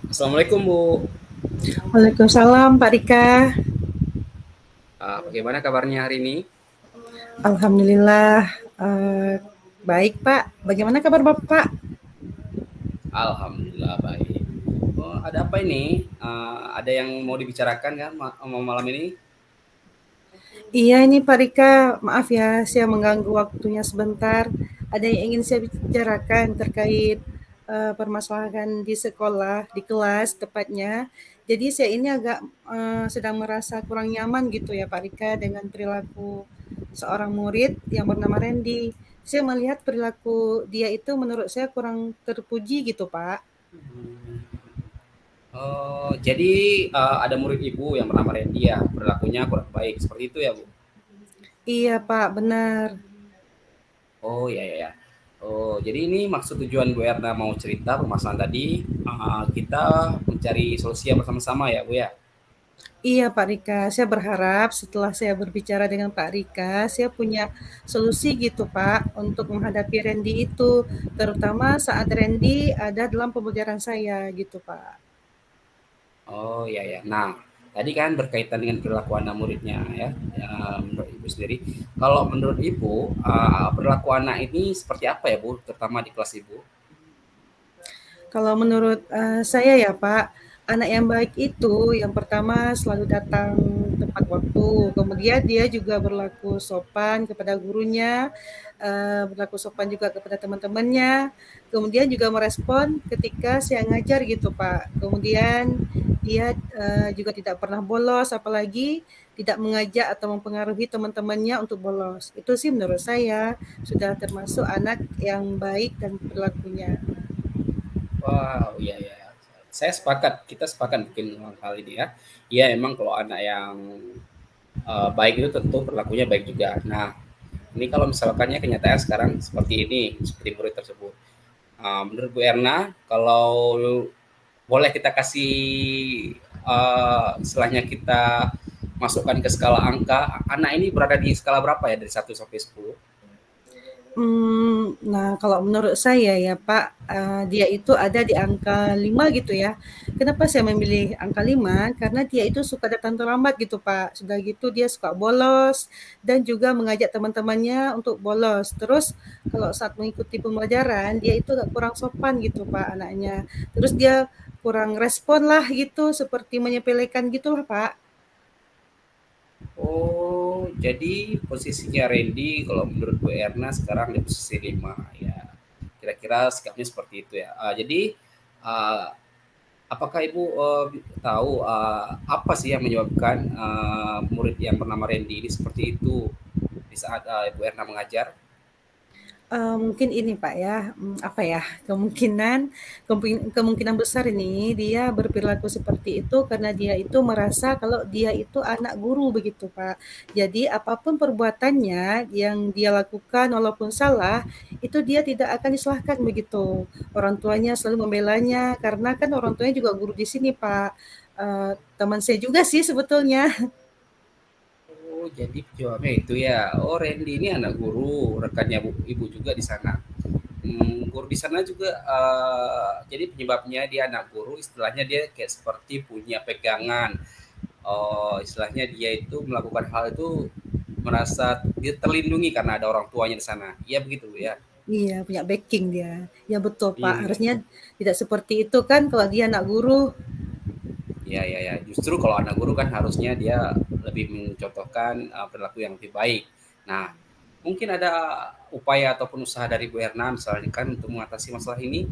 Assalamualaikum Bu. Waalaikumsalam Pak Rika. Bagaimana kabarnya hari ini? Alhamdulillah baik Pak. Bagaimana kabar Bapak? Alhamdulillah baik. Oh, ada apa ini? Ada yang mau dibicarakan kan malam ini? Iya ini Pak Rika, maaf ya saya mengganggu waktunya sebentar. Ada yang ingin saya bicarakan terkait permasalahan di sekolah, di kelas tepatnya. Jadi saya ini agak sedang merasa kurang nyaman gitu ya Pak Rika dengan perilaku seorang murid yang bernama Randy. Saya melihat perilaku dia itu menurut saya kurang terpuji gitu Pak. Oh, jadi ada murid ibu yang bernama Randy ya, perilakunya kurang baik. Seperti itu ya Bu? Iya Pak, benar. Oh ya ya ya. Oh, jadi ini maksud tujuan Bu Erna mau cerita permasalahan tadi, kita mencari solusi yang bersama-sama ya Bu ya? Iya Pak Rika, saya berharap setelah saya berbicara dengan Pak Rika, saya punya solusi gitu Pak untuk menghadapi Randy itu, terutama saat Randy ada dalam pembelajaran saya gitu Pak. Oh, ya ya. Nah, tadi kan berkaitan dengan perilaku anak muridnya ya, menurut Ibu sendiri. Kalau menurut Ibu, perilaku anak ini seperti apa ya, Bu, terutama di kelas Ibu? Kalau menurut saya ya Pak, anak yang baik itu yang pertama selalu datang tepat waktu, kemudian dia juga berlaku sopan kepada gurunya, berlaku sopan juga kepada teman-temannya, kemudian juga merespon ketika saya ngajar gitu Pak. Kemudian dia juga tidak pernah bolos, apalagi tidak mengajak atau mempengaruhi teman-temannya untuk bolos. Itu sih menurut saya sudah termasuk anak yang baik dan perilakunya. Wow, iya ya. Saya sepakat, kita sepakat mungkin hal ini ya. Iya, emang kalau anak yang baik itu tentu perilakunya baik juga. Nah, ini kalau misalkannya kenyataannya sekarang seperti ini, seperti murid tersebut. Menurut Bu Erna, kalau boleh kita kasih istilahnya kita masukkan ke skala angka, anak ini berada di skala berapa ya dari 1 sampai 10? Nah kalau menurut saya ya Pak, dia itu ada di angka 5 gitu ya. Kenapa saya memilih angka 5? Karena dia itu suka datang terlambat gitu Pak. Sudah gitu dia suka bolos dan juga mengajak teman-temannya untuk bolos. Terus kalau saat mengikuti pembelajaran, dia itu agak kurang sopan gitu Pak anaknya. Terus dia kurang respon lah gitu, seperti menyepelekan gitulah Pak. Oh, jadi posisinya Randy kalau menurut Bu Erna sekarang di posisi 5 ya. Kira-kira sikapnya seperti itu ya. Jadi uh, apakah Ibu tahu apa sih yang menyebabkan murid yang bernama Randy ini seperti itu di saat Ibu Erna mengajar? Mungkin ini Pak ya, apa ya, kemungkinan besar ini dia berperilaku seperti itu karena dia itu merasa kalau dia itu anak guru begitu Pak. Jadi apapun perbuatannya yang dia lakukan walaupun salah, itu dia tidak akan disalahkan begitu. Orang tuanya selalu membelanya karena kan orang tuanya juga guru di sini Pak. Teman saya juga sih sebetulnya. Oh, jadi perjuangannya itu ya. Oh, Randy ini anak guru, rekannya Ibu juga di sana. Guru di sana juga, jadi penyebabnya dia anak guru, istilahnya dia kayak seperti punya pegangan. Oh, istilahnya dia itu melakukan hal itu merasa dia terlindungi karena ada orang tuanya di sana. Iya begitu ya? Iya, punya backing dia. Ya betul Pak, Iya. harusnya tidak seperti itu kan kalau dia anak guru. Iya, iya, ya. Justru kalau anak guru kan harusnya dia lebih mencontohkan perilaku yang lebih baik. Nah, mungkin ada upaya ataupun usaha dari Bu Erna misalnya kan untuk mengatasi masalah ini,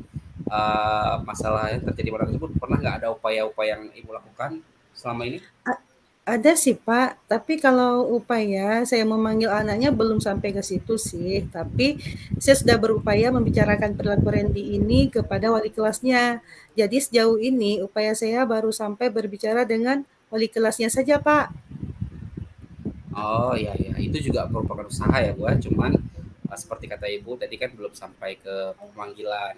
masalah yang terjadi pada tersebut pernah nggak ada upaya-upaya yang Ibu lakukan selama ini? A- ada sih Pak, tapi kalau upaya saya memanggil anaknya belum sampai ke situ sih. Tapi saya sudah berupaya membicarakan perilaku Randy ini kepada wali kelasnya. Jadi sejauh ini upaya saya baru sampai berbicara dengan wali kelasnya saja Pak. Oh, iya, iya, itu juga merupakan usaha ya Bu, cuman seperti kata Ibu tadi kan belum sampai ke pemanggilan,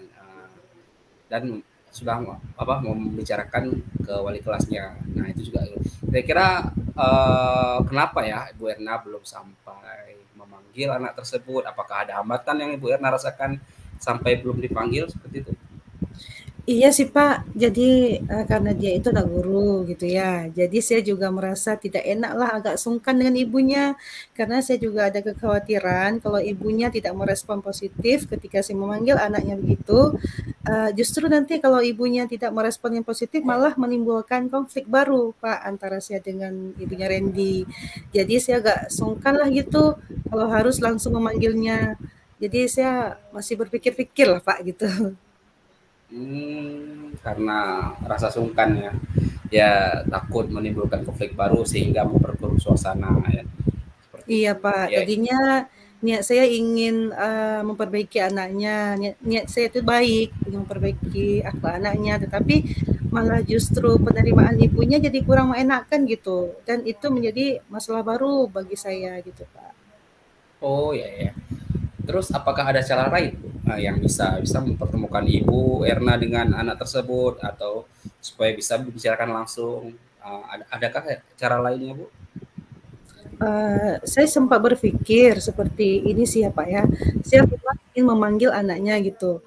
dan sudah apa membicarakan ke wali kelasnya. Nah, itu juga kira-kira kenapa ya Ibu Erna belum sampai memanggil anak tersebut? Apakah ada hambatan yang Ibu Erna rasakan sampai belum dipanggil seperti itu? Iya sih, Pak. Jadi, karena dia itu anak guru gitu ya, jadi saya juga merasa tidak enak lah, agak sungkan dengan ibunya. Karena saya juga ada kekhawatiran kalau ibunya tidak merespon positif ketika saya memanggil anaknya begitu, justru nanti kalau ibunya tidak merespon yang positif malah menimbulkan konflik baru, Pak, antara saya dengan ibunya Randy. Jadi saya agak sungkan lah gitu kalau harus langsung memanggilnya. Jadi saya masih berpikir-pikir lah, Pak, gitu. Karena rasa sungkan ya. Ya takut menimbulkan konflik baru sehingga memperkeruh suasana ya, seperti Iya, itu. Pak. Ya, Tadinya niat saya ingin, memperbaiki anaknya, niat niat saya itu baik, ingin memperbaiki akhlak anaknya, tetapi malah justru penerimaan ibunya jadi kurang mengenakan gitu, dan itu menjadi masalah baru bagi saya gitu, Pak. oh ya ya. Terus apakah ada cara lain Bu, yang bisa bisa mempertemukan Ibu Erna dengan anak tersebut atau supaya bisa dibicarakan langsung, adakah cara lainnya Bu? Saya sempat berpikir seperti ini sih ya, Pak, ya. Saya memang ingin memanggil anaknya gitu,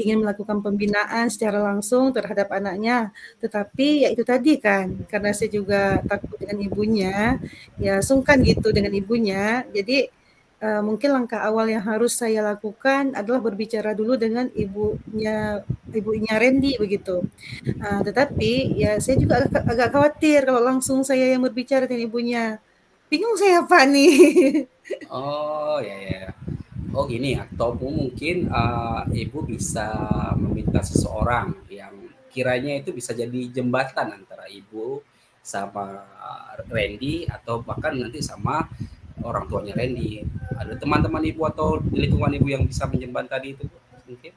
ingin melakukan pembinaan secara langsung terhadap anaknya, tetapi ya itu tadi kan, karena saya juga takut dengan ibunya, ya sungkan gitu dengan ibunya. Jadi, mungkin langkah awal yang harus saya lakukan adalah berbicara dulu dengan ibunya Randy begitu. Tetapi ya saya juga agak agak khawatir kalau langsung saya yang berbicara dengan ibunya. Bingung saya, Pak, nih. Oh ya ya. Oh gini, atau mungkin Ibu bisa meminta seseorang yang kiranya itu bisa jadi jembatan antara Ibu sama Randy atau bahkan nanti sama orang tuanya Randy. Ada teman-teman Ibu atau di lingkungan Ibu yang bisa menjembatani itu Bu? Mungkin?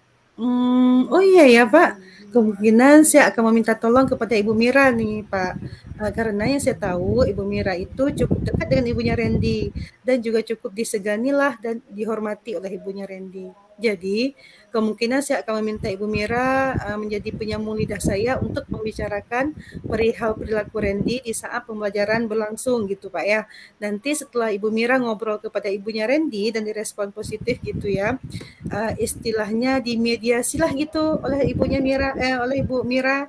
Oh iya ya, Pak. Kemungkinan saya akan meminta tolong kepada Ibu Mira nih, Pak. Karena yang saya tahu Ibu Mira itu cukup dekat dengan ibunya Randy dan juga cukup diseganilah dan dihormati oleh ibunya Randy. Jadi, kemungkinan saya akan meminta Ibu Mira, menjadi penyambung lidah saya untuk membicarakan perihal perilaku Randy di saat pembelajaran berlangsung gitu, Pak, ya. Nanti setelah Ibu Mira ngobrol kepada ibunya Randy dan direspon positif gitu ya, istilahnya dimediasilah gitu oleh Ibu Mira.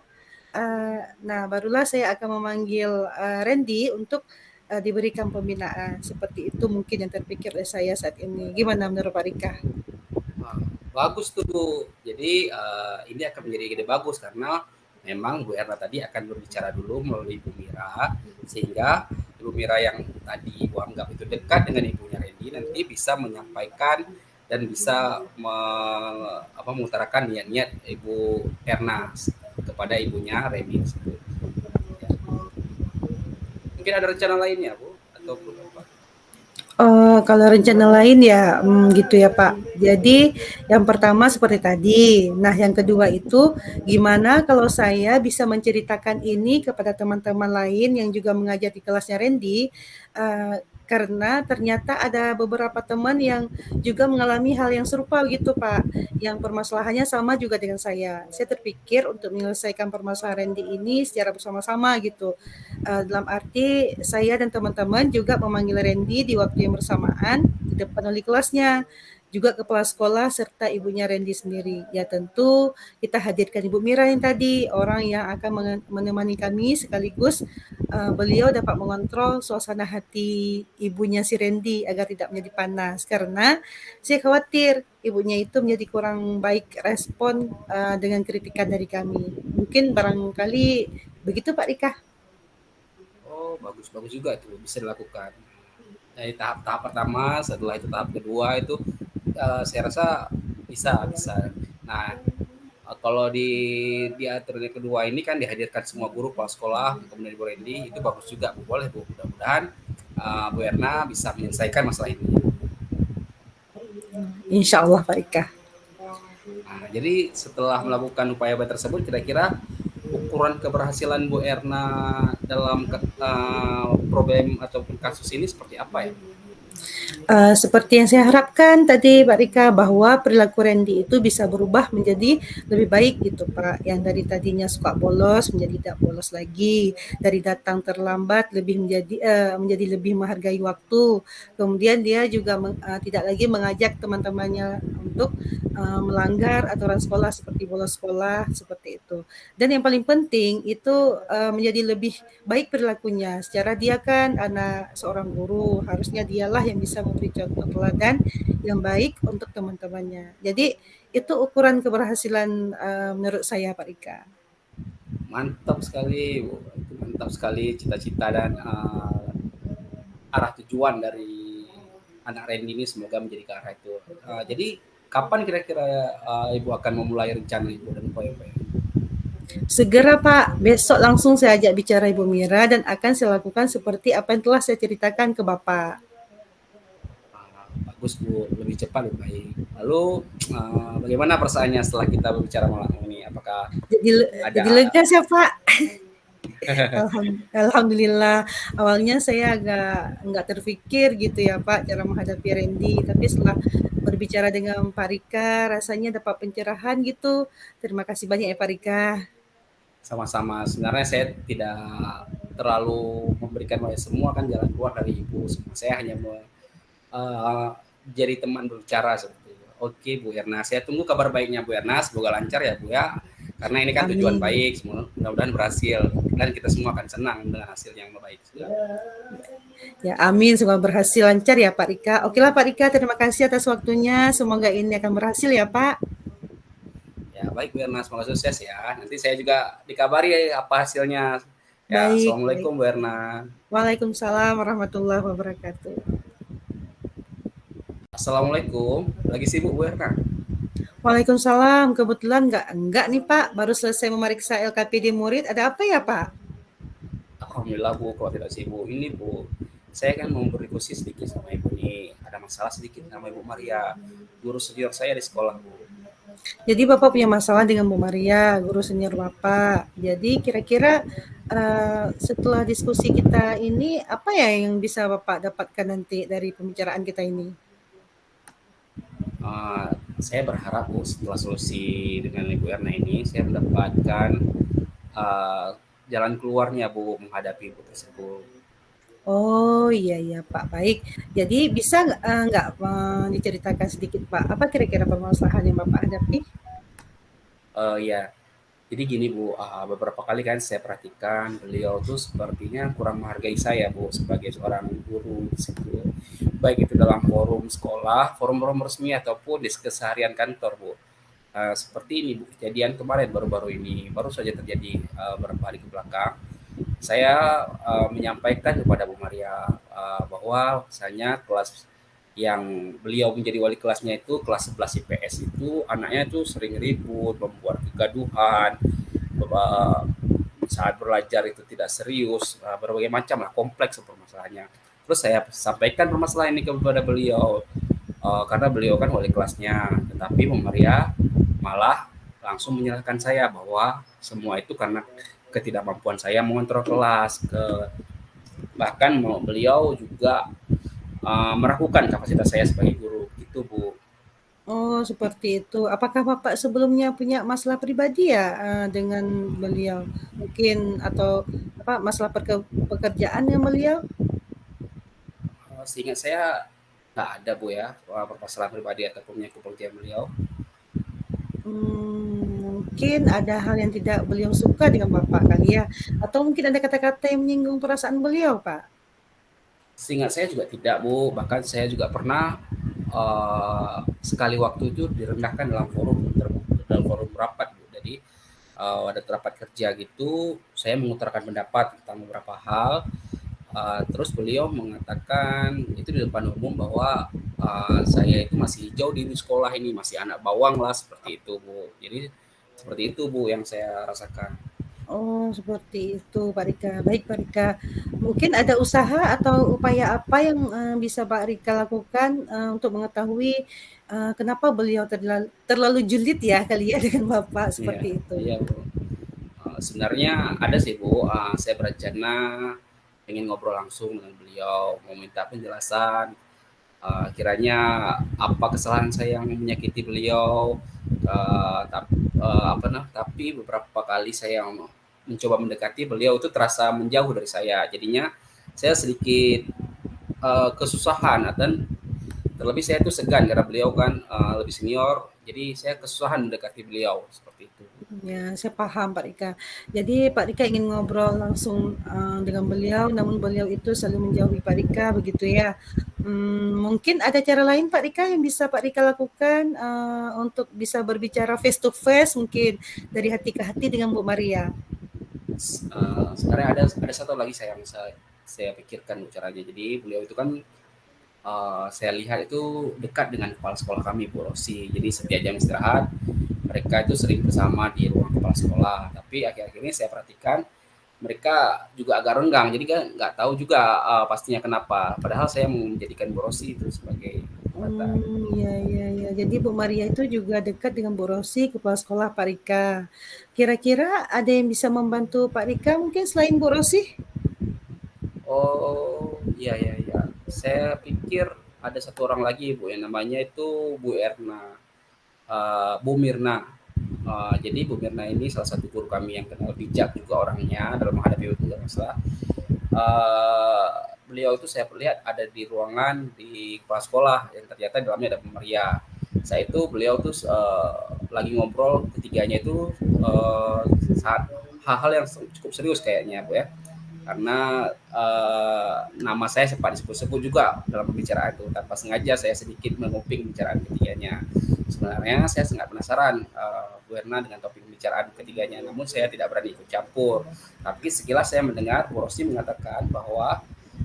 Nah, barulah saya akan memanggil Randy untuk diberikan pembinaan. Seperti itu mungkin yang terpikir oleh saya saat ini. Gimana menurut Pak Rika? Wah, bagus tuh Bu. Jadi ini akan menjadi ide bagus karena memang Bu Erna tadi akan berbicara dulu melalui Ibu Mira sehingga Ibu Mira yang tadi Ibu anggap itu dekat dengan ibunya Randy nanti bisa menyampaikan dan bisa mengutarakan niat-niat Ibu Erna kepada ibunya Randy tersebut. Ya. Mungkin ada rencana lainnya Bu ataupun apa? Kalau rencana lain ya, gitu ya, Pak. Jadi yang pertama seperti tadi. Nah, yang kedua itu gimana kalau saya bisa menceritakan ini kepada teman-teman lain yang juga mengajar di kelasnya Randy, karena ternyata ada beberapa teman yang juga mengalami hal yang serupa gitu, Pak, yang permasalahannya sama juga dengan saya. Saya terpikir untuk menyelesaikan permasalahan Randy ini secara bersama-sama gitu. Dalam arti saya dan teman-teman juga memanggil Randy di waktu yang bersamaan di depan wali kelasnya, juga kepala sekolah serta ibunya Randy sendiri. Ya tentu kita hadirkan Ibu Mira yang tadi, orang yang akan menemani kami sekaligus beliau dapat mengontrol suasana hati ibunya si Randy agar tidak menjadi panas. Karena saya khawatir ibunya itu menjadi kurang baik respon dengan kritikan dari kami. Mungkin barangkali begitu Pak Rika. Oh, bagus bagus juga itu bisa dilakukan. Dari tahap-tahap pertama, setelah itu tahap kedua itu saya rasa bisa bisa. Nah, kalau di aturan yang kedua ini kan dihadirkan semua guru kepala sekolah, kemudian Ibu Randy, itu bagus juga Bu. Boleh Bu, mudah-mudahan Bu Erna bisa menyelesaikan masalah ini. Insya Allah Pak Rika. Nah, jadi setelah melakukan upaya tersebut, kira-kira ukuran keberhasilan Bu Erna dalam problem ataupun kasus ini seperti apa ya? Seperti yang saya harapkan tadi Pak Rika, bahwa perilaku Randy itu bisa berubah menjadi lebih baik gitu Pak. Yang dari tadinya suka bolos menjadi tidak bolos lagi, dari datang terlambat menjadi lebih menghargai waktu. Kemudian dia juga tidak lagi mengajak teman-temannya untuk melanggar aturan sekolah seperti bolos sekolah seperti itu. Dan yang paling penting itu menjadi lebih baik perilakunya. Secara dia kan anak seorang guru, harusnya dialah yang bisa memberi contoh teladan yang baik untuk teman-temannya. Jadi itu ukuran keberhasilan menurut saya Pak Rika. Mantap sekali, Bu. Itu mantap sekali cita-cita dan arah tujuan dari anak Randy ini semoga menjadi ke arah itu. Jadi kapan kira-kira Ibu akan memulai rencana Ibu dan poin-poin? Segera Pak, besok langsung saya ajak bicara Ibu Mira dan akan saya lakukan seperti apa yang telah saya ceritakan ke Bapak. Bagus Bu, lebih cepat lebih baik. Lalu bagaimana perasaannya setelah kita berbicara malam ini? Apakah Jadi jadi ada lega ya Pak. Alhamdulillah, awalnya saya agak nggak terfikir gitu ya Pak, cara menghadapi Randy, tapi setelah berbicara dengan Pak Rika, rasanya dapat pencerahan gitu. Terima kasih banyak ya Pak Rika. sama-sama? Sebenarnya saya tidak terlalu memberikan banyak semua kan jalan keluar dari Ibu. Saya hanya uh, jadi teman berbicara seperti itu. Oke Bu Erna, saya tunggu kabar baiknya Bu Erna. Semoga lancar ya Bu ya. Karena ini kan tujuan Amin. baik, mudah-mudahan berhasil dan kita semua akan senang dengan hasil yang baik. Ya, amin. Semoga berhasil lancar ya Pak Rika. Oke lah Pak Rika, terima kasih atas waktunya. Semoga ini akan berhasil ya Pak. Ya baik Bu Erna, semoga sukses ya. Nanti saya juga dikabari ya apa hasilnya. Ya, Baik, baik. Assalamualaikum Bu Erna. Waalaikumsalam warahmatullahi wabarakatuh. Assalamualaikum. Lagi sibuk Bu Erna? Waalaikumsalam. Kebetulan enggak nih Pak, baru selesai memeriksa LKPD murid. Ada apa ya Pak? Alhamdulillah Bu, kalau tidak sibuk. Ini Bu, saya kan mau berdiskusi sedikit sama Ibu nih. Ada masalah sedikit sama Ibu Maria, guru senior saya di sekolah Bu. Jadi Bapak punya masalah dengan Bu Maria, guru senior Bapak. Jadi kira-kira setelah diskusi kita ini, apa ya yang bisa Bapak dapatkan nanti dari pembicaraan kita ini? Uh, saya berharap Bu, setelah solusi dengan Ibu Erna ini, saya mendapatkan uh, jalan keluarnya Bu menghadapi Ibu tersebut. Oh iya iya Pak, baik. Jadi bisa nggak diceritakan sedikit Pak, apa kira-kira permasalahan yang Bapak hadapi? Ya, jadi gini Bu, beberapa kali kan saya perhatikan beliau tuh sepertinya kurang menghargai saya Bu sebagai seorang guru di situ. Baik itu dalam forum sekolah, forum-forum resmi ataupun di keseharian kantor Bu. Seperti ini Bu, kejadian kemarin baru-baru ini, baru saja terjadi beberapa hari ke belakang. Saya menyampaikan kepada Bu Maria bahwa misalnya kelas yang beliau menjadi wali kelasnya itu kelas 11 IPS itu anaknya itu sering ribut, membuat kegaduhan, saat belajar itu tidak serius, berbagai macam lah kompleks permasalahannya. Terus saya sampaikan permasalahan ini kepada beliau karena beliau kan wali kelasnya, tetapi Bu Maria malah langsung menyalahkan saya bahwa semua itu karena ketidakmampuan saya mengontrol kelas, bahkan beliau juga meragukan kapasitas saya sebagai guru gitu Bu. Oh seperti itu. Apakah Bapak sebelumnya punya masalah pribadi ya dengan beliau? Mungkin atau apa masalah pekerjaan dengan beliau? Seingat saya nggak ada Bu ya permasalahan pribadi ataupun menyangkut pekerjaan beliau. Mungkin ada hal yang tidak beliau suka dengan Bapak kali ya, atau mungkin ada kata-kata yang menyinggung perasaan beliau Pak? Seingat saya juga tidak Bu, bahkan saya juga pernah sekali waktu itu direndahkan dalam forum rapat Bu. Jadi ada rapat kerja gitu, saya mengutarakan pendapat tentang beberapa hal. Terus beliau mengatakan itu di depan umum bahwa saya itu masih hijau di sekolah ini, masih anak bawang lah seperti itu Bu. Jadi seperti itu Bu yang saya rasakan. Oh, seperti itu Pak Rika. Baik Pak Rika, mungkin ada usaha atau upaya apa yang bisa Pak Rika lakukan untuk mengetahui kenapa beliau terlalu julid ya kali ya dengan Bapak Iya, seperti itu? iya Bu. Sebenarnya ada sih Bu, saya berencana ingin ngobrol langsung dengan beliau, mau minta penjelasan Kiranya apa kesalahan saya yang menyakiti beliau, tapi beberapa kali saya mencoba mendekati beliau itu terasa menjauh dari saya. Jadinya saya sedikit kesusahan dan terlebih saya itu segan karena beliau kan lebih senior, jadi saya kesusahan mendekati beliau seperti itu. Ya, saya paham Pak Rika. Jadi Pak Rika ingin ngobrol langsung dengan beliau, namun beliau itu selalu menjauhi Pak Rika, begitu ya. Mungkin ada cara lain Pak Rika yang bisa Pak Rika lakukan untuk bisa berbicara face to face, mungkin dari hati ke hati dengan Bu Maria. Sebenarnya ada satu lagi saya pikirkan caranya. Jadi beliau itu kan saya lihat itu dekat dengan kepala sekolah kami, Bu Rosi. Jadi setiap jam istirahat mereka itu sering bersama di ruang kepala sekolah. Tapi akhir-akhir ini saya perhatikan mereka juga agak renggang. Jadi kan nggak tahu juga pastinya kenapa. Padahal saya menjadikan Bu Rosi itu sebagai kekuatan. Iya, iya, iya. Jadi Bu Maria itu juga dekat dengan Bu Rosi, kepala sekolah Pak Rika. Kira-kira ada yang bisa membantu Pak Rika mungkin selain Bu Rosi? Oh, iya, iya, iya. Saya pikir ada satu orang lagi, Bu, yang namanya itu Bu Erna, Bu Mirna. Jadi Bu Mirna ini salah satu guru kami yang kenal bijak juga orangnya dalam menghadapi ujian masalah. Uh, Beliau itu saya lihat ada di ruangan di kepala sekolah yang ternyata di dalamnya ada Bu Maria. Saya itu beliau tuh lagi ngobrol ketiganya itu saat hal-hal yang cukup serius kayaknya, Bu ya, karena nama saya sempat disebut-sebut juga dalam pembicaraan itu. Tanpa sengaja saya sedikit menguping pembicaraan ketiganya. Sebenarnya saya sangat penasaran Bu Erna dengan topik pembicaraan ketiganya, namun saya tidak berani ikut campur. Tapi sekilas saya mendengar Bu Rosi mengatakan bahwa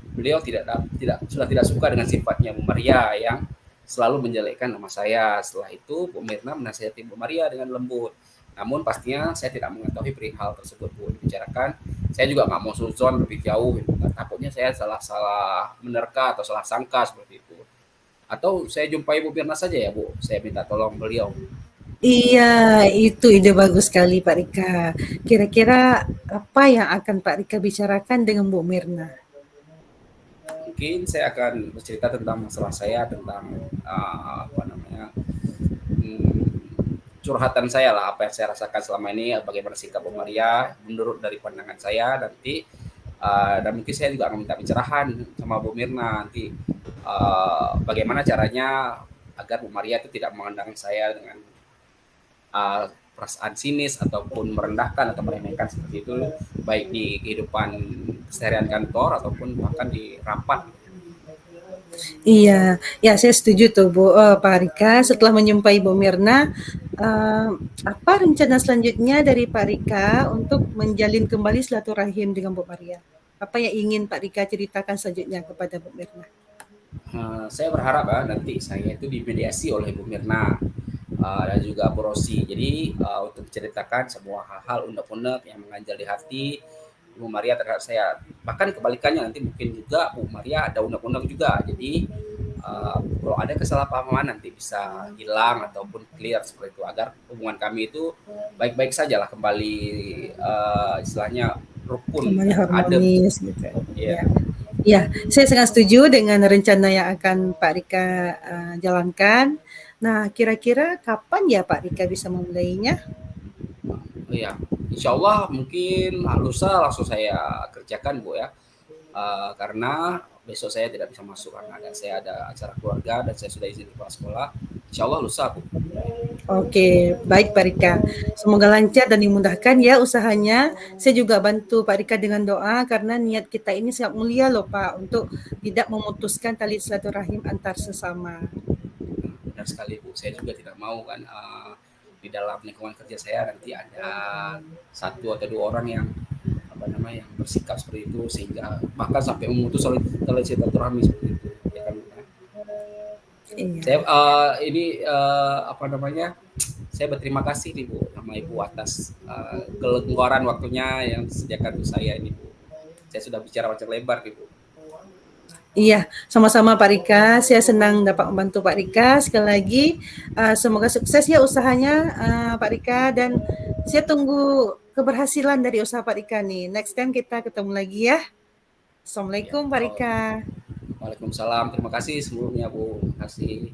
beliau sudah tidak suka dengan sifatnya Bu Maria yang selalu menjelekkan nama saya. Setelah itu Bu Mirna menasihati Bu Maria dengan lembut. Namun pastinya saya tidak mengetahui perihal tersebut, Bu, dibicarakan. Saya juga nggak mau suzon lebih jauh, gitu. Takutnya saya salah menerka atau salah sangka seperti itu. Atau saya jumpai Bu Mirna saja ya, Bu. Saya minta tolong beliau. Iya, itu ide bagus sekali Pak Rika. Kira-kira apa yang akan Pak Rika bicarakan dengan Bu Mirna? Mungkin saya akan bercerita tentang masalah saya, tentang apa namanya, curhatan saya lah, apa yang saya rasakan selama ini, bagaimana sikap Bu Maria menurut dari pandangan saya nanti, dan mungkin saya juga akan minta pencerahan sama Bu Mirna nanti, bagaimana caranya agar Bu Maria itu tidak memandang saya dengan perasaan sinis ataupun merendahkan atau meremehkan seperti itu, baik di kehidupan keseharian kantor ataupun bahkan di rapat. Iya, ya saya setuju tuh Pak Rika. Setelah menjumpai Bu Mirna, apa rencana selanjutnya dari Pak Rika untuk menjalin kembali silaturahim dengan Bu Maria? Apa yang ingin Pak Rika ceritakan selanjutnya kepada Bu Mirna? Saya berharap nanti saya itu dimediasi oleh Bu Mirna dan juga Bu Rosi. Jadi untuk menceritakan semua hal-hal unek-unek yang mengganjal di hati Bu Maria terhadap saya. Bahkan kebalikannya nanti mungkin juga Bu Maria ada unek-unek juga. Jadi kalau ada kesalahpahaman nanti bisa hilang ataupun clear seperti itu agar hubungan kami itu baik-baik saja lah, kembali istilahnya rukun Kembali dan adem. harmonis gitu. Ya. Ya. Ya, saya sangat setuju dengan rencana yang akan Pak Rika jalankan. Nah, kira-kira kapan ya Pak Rika bisa memulainya? Iya, insya Allah mungkin lusa langsung saya kerjakan, Bu ya. Karena besok saya tidak bisa masuk karena saya ada acara keluarga dan saya sudah izin kepala sekolah. Insya Allah lusa, Bu. Oke, baik Pak Rika. Semoga lancar dan dimudahkan ya usahanya. Saya juga bantu Pak Rika dengan doa karena niat kita ini sangat mulia loh Pak untuk tidak memutuskan tali silaturahim antar sesama. Benar sekali, Bu. Saya juga tidak mau kan di dalam lingkungan kerja saya nanti ada satu atau dua orang yang apa namanya yang bersikap seperti itu sehingga bahkan sampai memutus tali silaturahmi seperti itu. Ya kan, Bu? Iya. Saya ini apa namanya? Saya berterima kasih nih Bu sama Ibu atas kelonggaran waktunya yang disediakan untuk saya ini, Bu. Saya sudah bicara panjang lebar nih, Bu. Iya, sama-sama Pak Rika. Saya senang dapat membantu Pak Rika. Sekali lagi, semoga sukses ya usahanya Pak Rika. Dan saya tunggu keberhasilan dari usaha Pak Rika nih. Next time kita ketemu lagi ya. Ya, Assalamualaikum Pak Rika. Waalaikumsalam. Terima kasih sebelumnya Bu. Terima kasih.